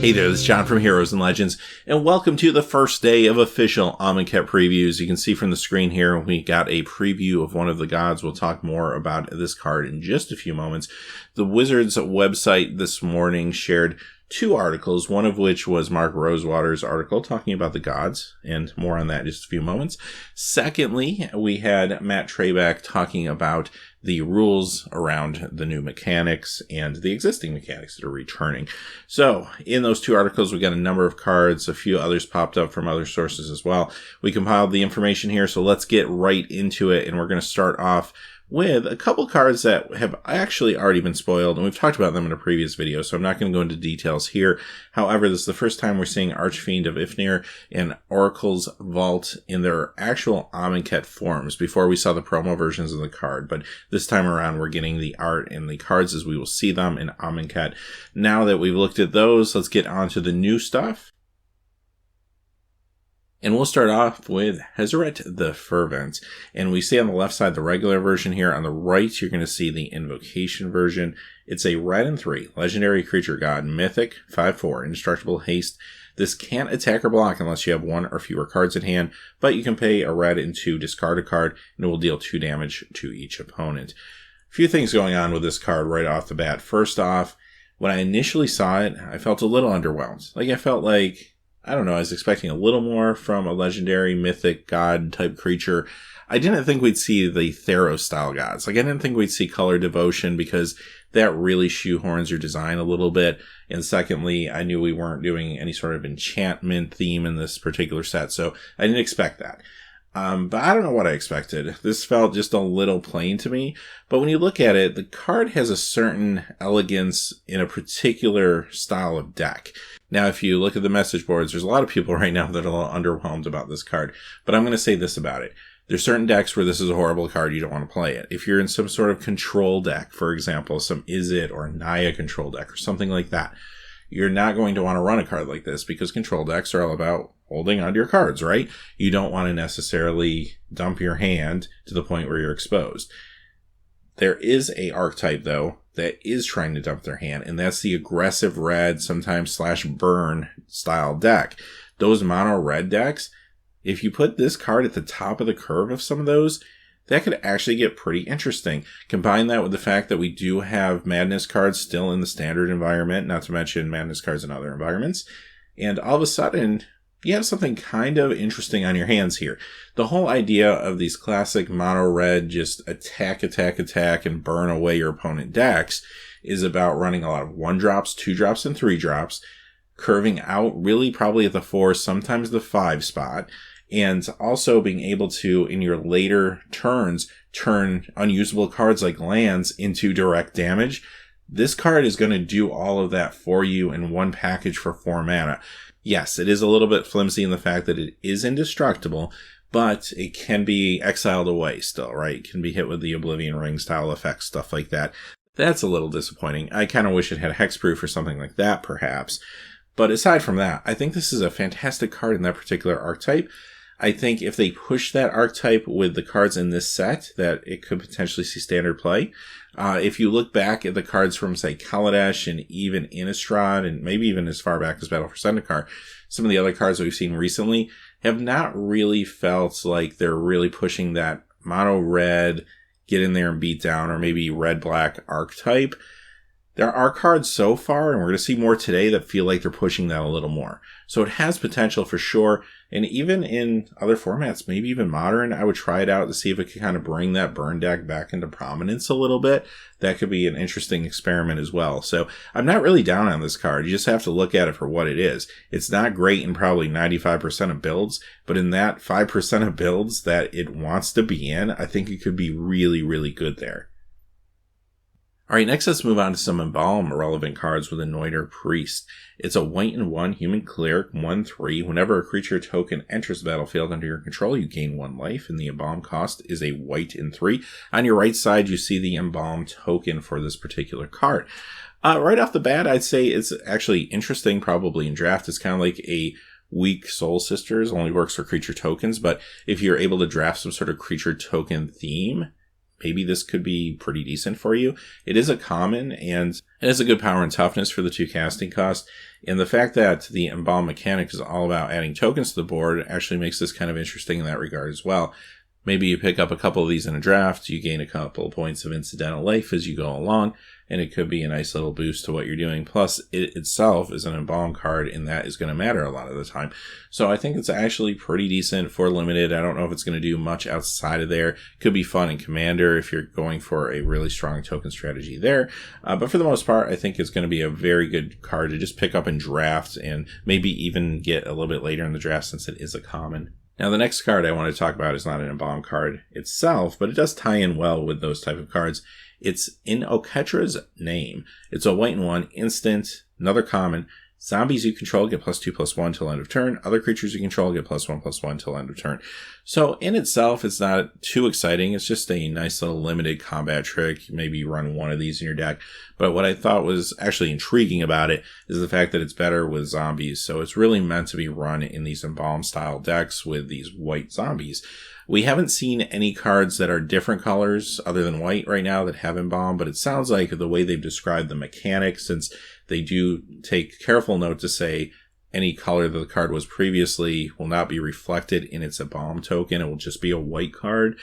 Hey there, this is John from Heroes and Legends, and welcome to the first day of official Amonkhet previews. You can see from the screen here, we got a preview of one of the gods. We'll talk more about this card in just a few moments. The Wizards website this morning shared two articles, one of which was Mark Rosewater's article talking about the gods, and more on that in just a few moments. Secondly, we had Matt Treyback talking about the rules around the new mechanics and the existing mechanics that are returning. So, in those two articles, we got a number of cards, a few others popped up from other sources as well. We compiled the information here, so let's get right into it, and we're going to start off with a couple cards that have actually already been spoiled, and we've talked about them in a previous video, so I'm not going to go into details here. However, this is the first time we're seeing Archfiend of Ifnir and Oracle's Vault in their actual Amonkhet forms. Before we saw the promo versions of the card, but this time around we're getting the art and the cards as we will see them in Amonkhet. Now that we've looked at those, let's get on to the new stuff. And we'll start off with Hazoret the Fervent. And we see on the left side the regular version here. On the right, you're going to see the invocation version. It's a red and 3, legendary creature god, mythic, 5/4, indestructible haste. This can't attack or block unless you have one or fewer cards in hand, but you can pay a red and 2, discard a card, and it will deal 2 damage to each opponent. A few things going on with this card right off the bat. First off, when I initially saw it, I felt a little underwhelmed. I felt like, I don't know, I was expecting a little more from a legendary mythic god type creature. I didn't think we'd see the Theros style gods. I didn't think we'd see Color Devotion because that really shoehorns your design a little bit. And secondly, I knew we weren't doing any sort of enchantment theme in this particular set, so I didn't expect that. But I don't know what I expected. This felt just a little plain to me. But when you look at it, the card has a certain elegance in a particular style of deck. Now, if you look at the message boards, there's a lot of people right now that are a little underwhelmed about this card. But I'm going to say this about it. There's certain decks where this is a horrible card, you don't want to play it. If you're in some sort of control deck, for example, some Izzet or Naya control deck or something like that, you're not going to want to run a card like this because control decks are all about holding onto your cards, right? You don't want to necessarily dump your hand to the point where you're exposed. There is a archetype, though, that is trying to dump their hand, and that's the aggressive red, sometimes /burn style deck. Those mono red decks, if you put this card at the top of the curve of some of those, that could actually get pretty interesting. Combine that with the fact that we do have Madness cards still in the standard environment, not to mention Madness cards in other environments, and all of a sudden, you have something kind of interesting on your hands here. The whole idea of these classic mono red, just attack, and burn away your opponent decks is about running a lot of 1-drops, 2-drops, and 3-drops, curving out really probably at the 4, sometimes the 5 spot, and also being able to, in your later turns, turn unusable cards like lands into direct damage. This card is going to do all of that for you in one package for 4 mana. Yes, it is a little bit flimsy in the fact that it is indestructible, but it can be exiled away still, right? It can be hit with the Oblivion Ring style effects, stuff like that. That's a little disappointing. I kind of wish it had hexproof or something like that, perhaps. But aside from that, I think this is a fantastic card in that particular archetype. I think if they push that archetype with the cards in this set, that it could potentially see standard play. If you look back at the cards from, say, Kaladesh and even Innistrad, and maybe even as far back as Battle for Zendikar, some of the other cards that we've seen recently have not really felt like they're really pushing that mono red, get in there and beat down, or maybe red-black archetype. There are cards so far, and we're going to see more today, that feel like they're pushing that a little more. So it has potential for sure. And even in other formats, maybe even modern, I would try it out to see if it can kind of bring that burn deck back into prominence a little bit. That could be an interesting experiment as well. So I'm not really down on this card. You just have to look at it for what it is. It's not great in probably 95% of builds, but in that 5% of builds that it wants to be in, I think it could be really, really good there. Alright, next let's move on to some Embalm relevant cards with Anointer Priest. It's a white and 1 human cleric, 1/3. Whenever a creature token enters the battlefield under your control, you gain 1 life, and the Embalm cost is a white and 3. On your right side, you see the Embalm token for this particular card. Right off the bat, I'd say it's actually interesting, probably in draft. It's kind of like a weak Soul Sisters, only works for creature tokens, but if you're able to draft some sort of creature token theme, maybe this could be pretty decent for you. It is a common, and it has a good power and toughness for the 2 casting cost. And the fact that the Embalm mechanic is all about adding tokens to the board actually makes this kind of interesting in that regard as well. Maybe you pick up a couple of these in a draft, you gain a couple of points of incidental life as you go along, and it could be a nice little boost to what you're doing. Plus, it itself is an Embalm card, and that is going to matter a lot of the time. So I think it's actually pretty decent for limited. I don't know if it's going to do much outside of there. Could be fun in Commander if you're going for a really strong token strategy there. But for the most part, I think it's going to be a very good card to just pick up in draft and maybe even get a little bit later in the draft since it is a common. Now, the next card I want to talk about is not an Embalm card itself, but it does tie in well with those type of cards. It's in Oketra's Name. It's a 1/1 instant, another common. Zombies you control get +2/+1 till end of turn. Other creatures you control get +1/+1 till end of turn. So in itself, it's not too exciting. It's just a nice little limited combat trick. Maybe you run one of these in your deck. But what I thought was actually intriguing about it is the fact that it's better with zombies. So it's really meant to be run in these Embalm style decks with these white zombies. We haven't seen any cards that are different colors other than white right now that have Embalm, but it sounds like the way they've described the mechanics, since they do take careful note to say any color that the card was previously will not be reflected in its Embalm token. It will just be a white card.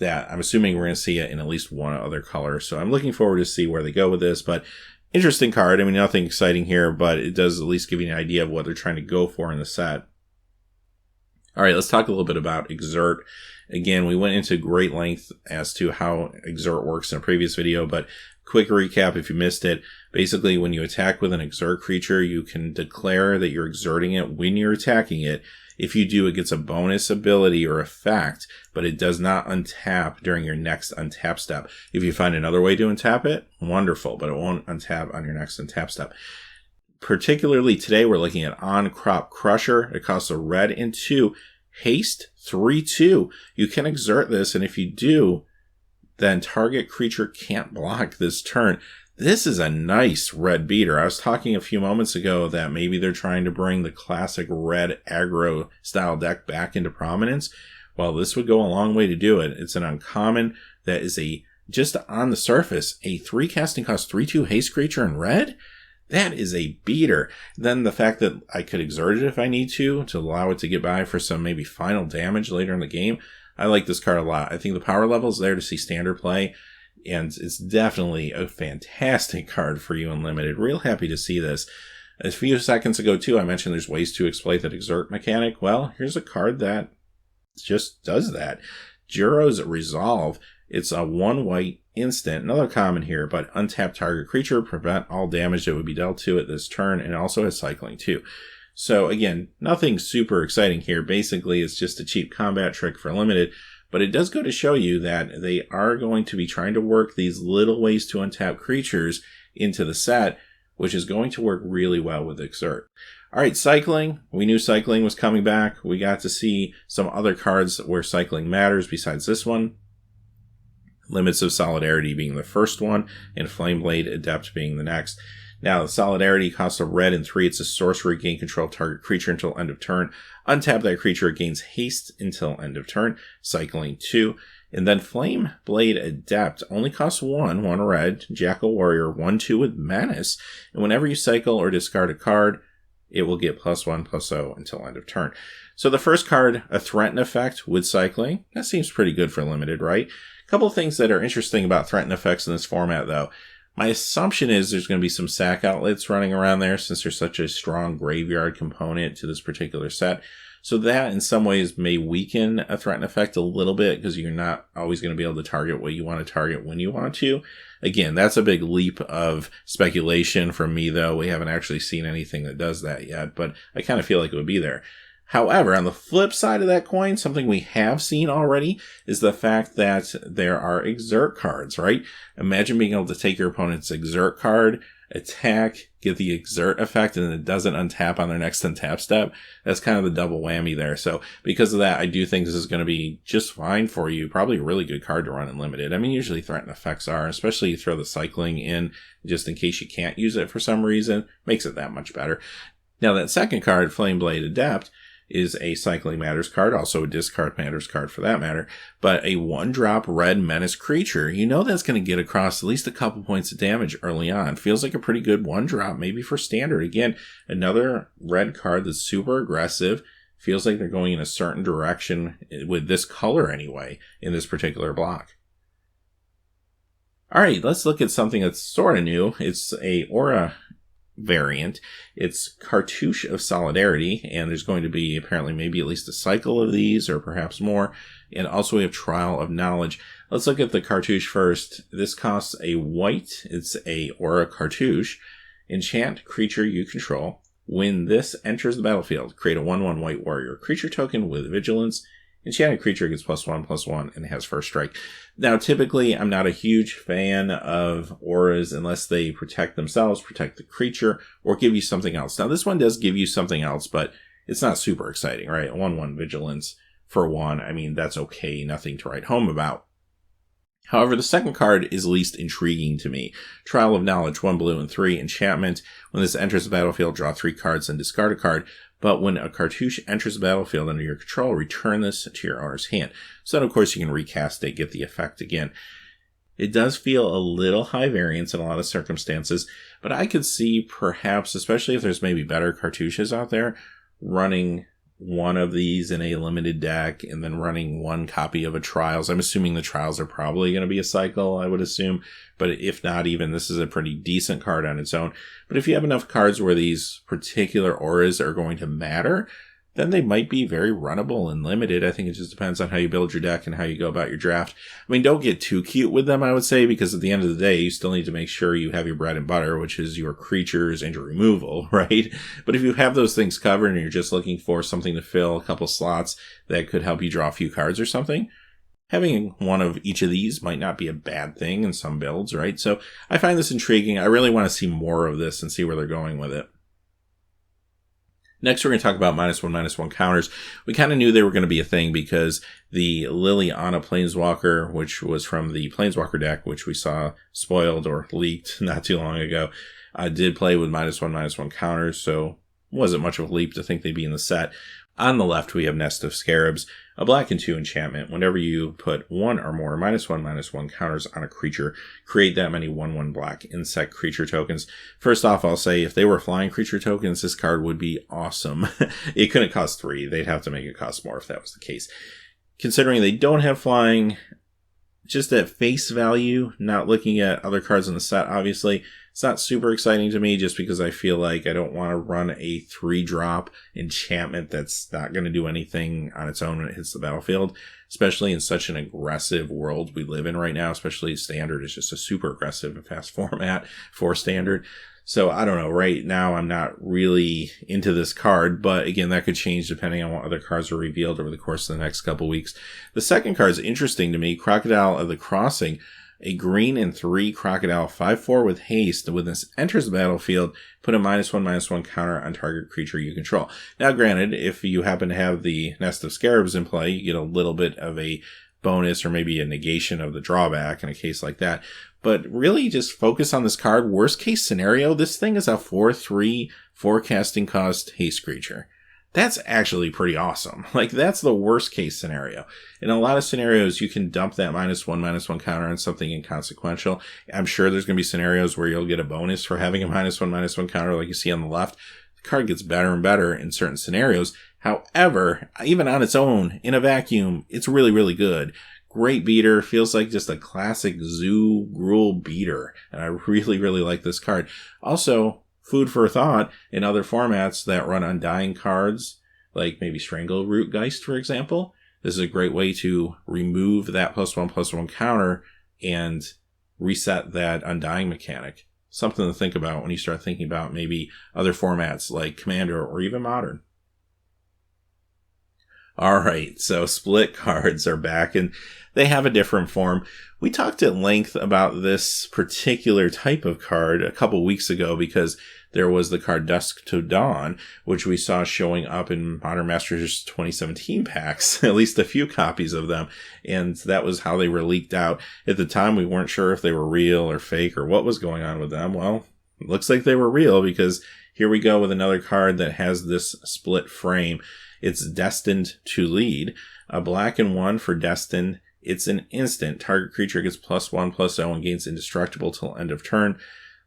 That I'm assuming we're going to see it in at least one other color. So I'm looking forward to see where they go with this, but interesting card. I mean, nothing exciting here, but it does at least give you an idea of what they're trying to go for in the set. All right, let's talk a little bit about Exert. Again, we went into great length as to how Exert works in a previous video, but quick recap if you missed it. Basically, when you attack with an Exert creature, you can declare that you're exerting it when you're attacking it. If you do, it gets a bonus ability or effect, but it does not untap during your next untap step. If you find another way to untap it, wonderful, but it won't untap on your next untap step. Particularly today, we're looking at On-Crop Crusher. It costs a red and 2. Haste 3/2. You can exert this, and if you do, then target creature can't block this turn. This is a nice red beater. I was talking a few moments ago that maybe they're trying to bring the classic red aggro style deck back into prominence. Well, this would go a long way to do it. It's an uncommon that is just on the surface, a 3 casting cost 3/2 haste creature in red. That is a beater. Then the fact that I could exert it if I need to allow it to get by for some maybe final damage later in the game. I like this card a lot. I think the power level is there to see standard play, and it's definitely a fantastic card for you in limited. Real happy to see this. A few seconds ago, too, I mentioned there's ways to exploit that exert mechanic. Well, here's a card that just does that. Juro's Resolve. It's a 1 white instant, another common here, but untap target creature, prevent all damage that would be dealt to it this turn, and also has cycling too. So again, nothing super exciting here. Basically, it's just a cheap combat trick for limited, but it does go to show you that they are going to be trying to work these little ways to untap creatures into the set, which is going to work really well with Exert. All right, cycling. We knew cycling was coming back. We got to see some other cards where cycling matters besides this one. Limits of Solidarity being the first one, and Flameblade Adept being the next. Now, the Solidarity costs a red and 3. It's a sorcery. Gain control of target creature until end of turn. Untap that creature. It gains haste until end of turn. Cycling 2. And then Flameblade Adept only costs 1 red. Jackal Warrior 1/2 with Menace. And whenever you cycle or discard a card, it will get +1/+0 until end of turn. So the first card, a Threaten effect with cycling. That seems pretty good for limited, right? A couple of things that are interesting about Threaten effects in this format, though. My assumption is there's going to be some sack outlets running around there since there's such a strong graveyard component to this particular set. So that in some ways may weaken a Threaten effect a little bit because you're not always going to be able to target what you want to target when you want to. Again, that's a big leap of speculation from me, though. We haven't actually seen anything that does that yet, but I kind of feel like it would be there. However, on the flip side of that coin, something we have seen already is the fact that there are exert cards, right? Imagine being able to take your opponent's exert card, attack, get the exert effect, and it doesn't untap on their next untap step. That's kind of the double whammy there. So because of that, I do think this is going to be just fine for you. Probably a really good card to run in limited. I mean, usually Threaten effects are, especially you throw the cycling in just in case you can't use it for some reason, makes it that much better. Now that second card, Flameblade Adept, is a Cycling Matters card, also a Discard Matters card for that matter, but a 1-drop red menace creature. You know that's going to get across at least a couple points of damage early on. Feels like a pretty good 1-drop, maybe for standard. Again, another red card that's super aggressive. Feels like they're going in a certain direction with this color anyway, in this particular block. Alright, let's look at something that's sort of new. It's a aura variant. It's Cartouche of Solidarity, and there's going to be apparently maybe at least a cycle of these, or perhaps more. And also we have Trial of Knowledge. Let's look at the Cartouche first. This costs a white. It's a aura Cartouche. Enchant creature you control. When this enters the battlefield, create a 1/1 white warrior creature token with vigilance. Enchanted creature gets +1/+1 and has first strike. Now, typically, I'm not a huge fan of auras unless they protect themselves, protect the creature, or give you something else. Now, this one does give you something else, but it's not super exciting, right? 1/1 vigilance for 1. I mean, that's okay. Nothing to write home about. However, the second card is least intriguing to me. Trial of Knowledge, 1 blue and 3 enchantment. When this enters the battlefield, draw 3 cards and discard a card. But when a cartouche enters the battlefield under your control, return this to your owner's hand. So then, of course, you can recast it, get the effect again. It does feel a little high variance in a lot of circumstances, but I could see perhaps, especially if there's maybe better cartouches out there, running one of these in a limited deck and then running one copy of a Trials. I'm assuming the Trials are probably going to be a cycle, I would assume. But if not even, this is a pretty decent card on its own. But if you have enough cards where these particular auras are going to matter, then they might be very runnable and limited. I think it just depends on how you build your deck and how you go about your draft. I mean, don't get too cute with them, I would say, because at the end of the day, you still need to make sure you have your bread and butter, which is your creatures and your removal, right? But if you have those things covered and you're just looking for something to fill a couple slots that could help you draw a few cards or something, having one of each of these might not be a bad thing in some builds, right? So I find this intriguing. I really want to see more of this and see where they're going with it. Next, we're going to talk about -1/-1 counters. We kind of knew they were going to be a thing because the Liliana Planeswalker, which was from the Planeswalker deck, which we saw spoiled or leaked not too long ago, did play with -1/-1 counters, so wasn't much of a leap to think they'd be in the set. On the left, we have Nest of Scarabs, a black and 2 enchantment. Whenever you put 1 or more -1/-1 counters on a creature, create that many 1/1 black insect creature tokens. First off, I'll say if they were flying creature tokens, this card would be awesome. It couldn't cost 3. They'd have to make it cost more if that was the case. Considering they don't have flying, just at face value, not looking at other cards in the set, obviously, it's not super exciting to me just because I feel like I don't want to run a 3-drop enchantment that's not going to do anything on its own when it hits the battlefield, especially in such an aggressive world we live in right now, especially Standard is just a super aggressive and fast format for Standard. So I don't know, right now I'm not really into this card, but again, that could change depending on what other cards are revealed over the course of the next couple weeks. The second card is interesting to me, Crocodile of the Crossing. A green and 3 Crocodile 5/4 with haste. When this enters the battlefield, put a -1/-1 counter on target creature you control. Now granted, if you happen to have the Nest of Scarabs in play, you get a little bit of a bonus or maybe a negation of the drawback in a case like that. But really just focus on this card. Worst case scenario, this thing is a 4/3 forecasting cost haste creature. That's actually pretty awesome. Like, that's the worst case scenario. In a lot of scenarios, you can dump that -1/-1 counter on something inconsequential. I'm sure there's going to be scenarios where you'll get a bonus for having a -1/-1 counter like you see on the left. The card gets better and better in certain scenarios. However, even on its own, in a vacuum, it's really, really good. Great beater. Feels like just a classic Zoo Gruul beater. And I really, really like this card. Also, food for thought in other formats that run Undying cards, like maybe Strangleroot Geist, for example. This is a great way to remove that +1/+1 counter and reset that Undying mechanic. Something to think about when you start thinking about maybe other formats like Commander or even Modern. Alright, so split cards are back and they have a different form. We talked at length about this particular type of card a couple weeks ago because there was the card Dusk to Dawn, which we saw showing up in Modern Masters 2017 packs, at least a few copies of them, and that was how they were leaked out. At the time, we weren't sure if they were real or fake or what was going on with them. Well, it looks like they were real because here we go with another card that has this split frame. It's destined to lead. A black and 1 for destined. It's an instant. Target creature gets +1/+0 and gains indestructible till end of turn.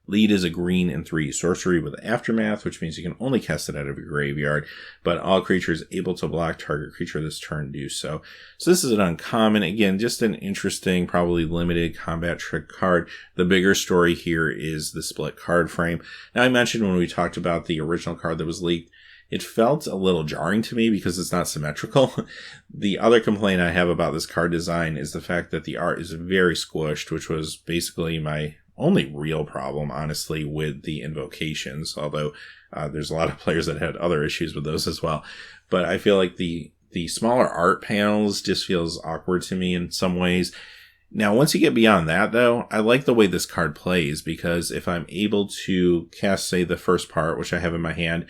Lead is a green and 3 sorcery with Aftermath, which means you can only cast it out of your graveyard, but all creatures able to block target creature this turn do so. So this is an uncommon, again, just an interesting, probably limited combat trick card. The bigger story here is the split card frame. Now, I mentioned when we talked about the original card that was leaked, it felt a little jarring to me because it's not symmetrical. The other complaint I have about this card design is the fact that the art is very squished, which was basically my only real problem, honestly, with the invocations, although there's a lot of players that had other issues with those as well. But I feel like the smaller art panels just feels awkward to me in some ways. Now, once you get beyond that, though, I like the way this card plays, because if I'm able to cast, say, the first part, which I have in my hand,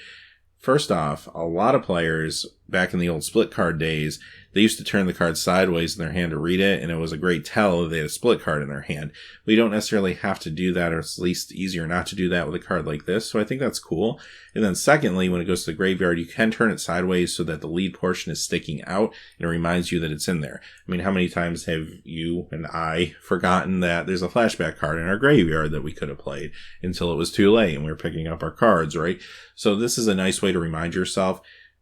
first off, a lot of players back in the old split card days, they used to turn the card sideways in their hand to read it, and it was a great tell that they had a split card in their hand. We don't necessarily have to do that, or it's at least easier not to do that with a card like this, so I think that's cool. And then secondly, when it goes to the graveyard, you can turn it sideways so that the lead portion is sticking out, and it reminds you that it's in there. I mean, how many times have you and I forgotten that there's a flashback card in our graveyard that we could have played until it was too late and we were picking up our cards, right? So this is a nice way to remind yourself.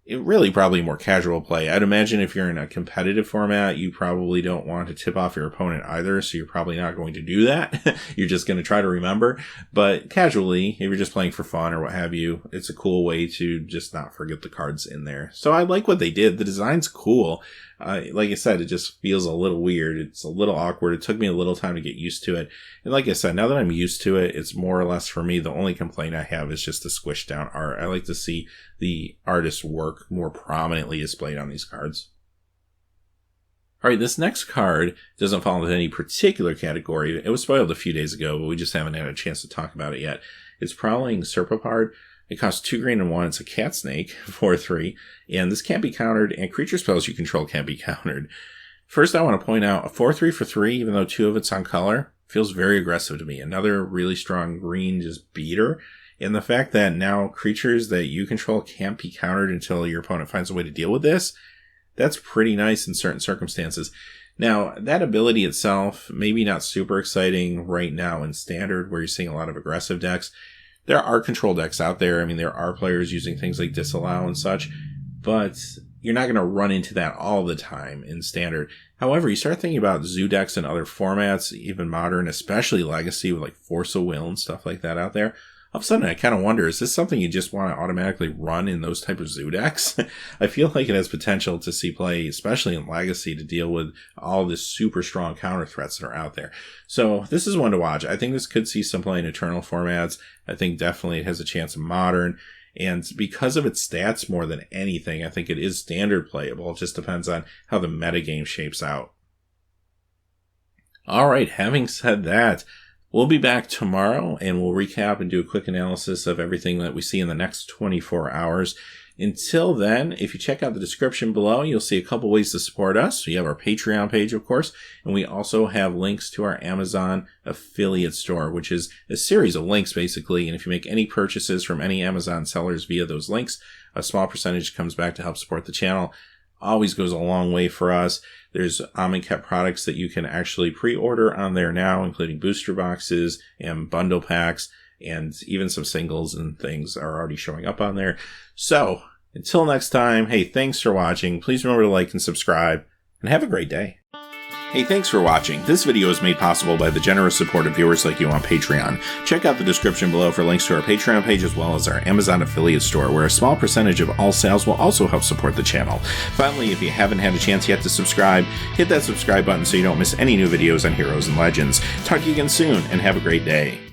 It really probably more casual play. I'd imagine if you're in a competitive format, you probably don't want to tip off your opponent either, so you're probably not going to do that. You're just going to try to remember. But casually, if you're just playing for fun or what have you, it's a cool way to just not forget the cards in there. So I like what they did. The design's cool. Like I said, it just feels a little weird. It's a little awkward. It took me a little time to get used to it. And like I said, now that I'm used to it, it's more or less for me. The only complaint I have is just the squished down art. I like to see the artist's work more prominently displayed on these cards. Alright, this next card doesn't fall into any particular category. It was spoiled a few days ago, but we just haven't had a chance to talk about it yet. It's Prowling Serpapard. It costs 2 green and 1. It's a cat snake, 4/3, and this can't be countered, and creature spells you control can't be countered. First, I want to point out a 4/3 for 3, even though 2 of it's on color, feels very aggressive to me. Another really strong green just beater, and the fact that now creatures that you control can't be countered until your opponent finds a way to deal with this, that's pretty nice in certain circumstances. Now, that ability itself, maybe not super exciting right now in Standard, where you're seeing a lot of aggressive decks. There are control decks out there. I mean, there are players using things like Disallow and such, but you're not going to run into that all the time in Standard. However, you start thinking about zoo decks and other formats, even Modern, especially Legacy with like Force of Will and stuff like that out there. All of a sudden, I kind of wonder, is this something you just want to automatically run in those type of zoo decks? I feel like it has potential to see play, especially in Legacy, to deal with all the super strong counter threats that are out there. So this is one to watch. I think this could see some play in Eternal formats. I think definitely it has a chance in Modern. And because of its stats more than anything, I think it is Standard playable. It just depends on how the metagame shapes out. All right, having said that, we'll be back tomorrow, and we'll recap and do a quick analysis of everything that we see in the next 24 hours. Until then, if you check out the description below, you'll see a couple ways to support us. We have our Patreon page, of course, and we also have links to our Amazon affiliate store, which is a series of links, basically. And if you make any purchases from any Amazon sellers via those links, a small percentage comes back to help support the channel. Always goes a long way for us. There's Amonkhet products that you can actually pre-order on there now, including booster boxes and bundle packs, and even some singles and things are already showing up on there. So, until next time, hey, thanks for watching. Please remember to like and subscribe, and have a great day. Hey, thanks for watching. This video is made possible by the generous support of viewers like you on Patreon. Check out the description below for links to our Patreon page as well as our Amazon affiliate store, where a small percentage of all sales will also help support the channel. Finally, if you haven't had a chance yet to subscribe, hit that subscribe button so you don't miss any new videos on Heroes and Legends. Talk to you again soon, and have a great day.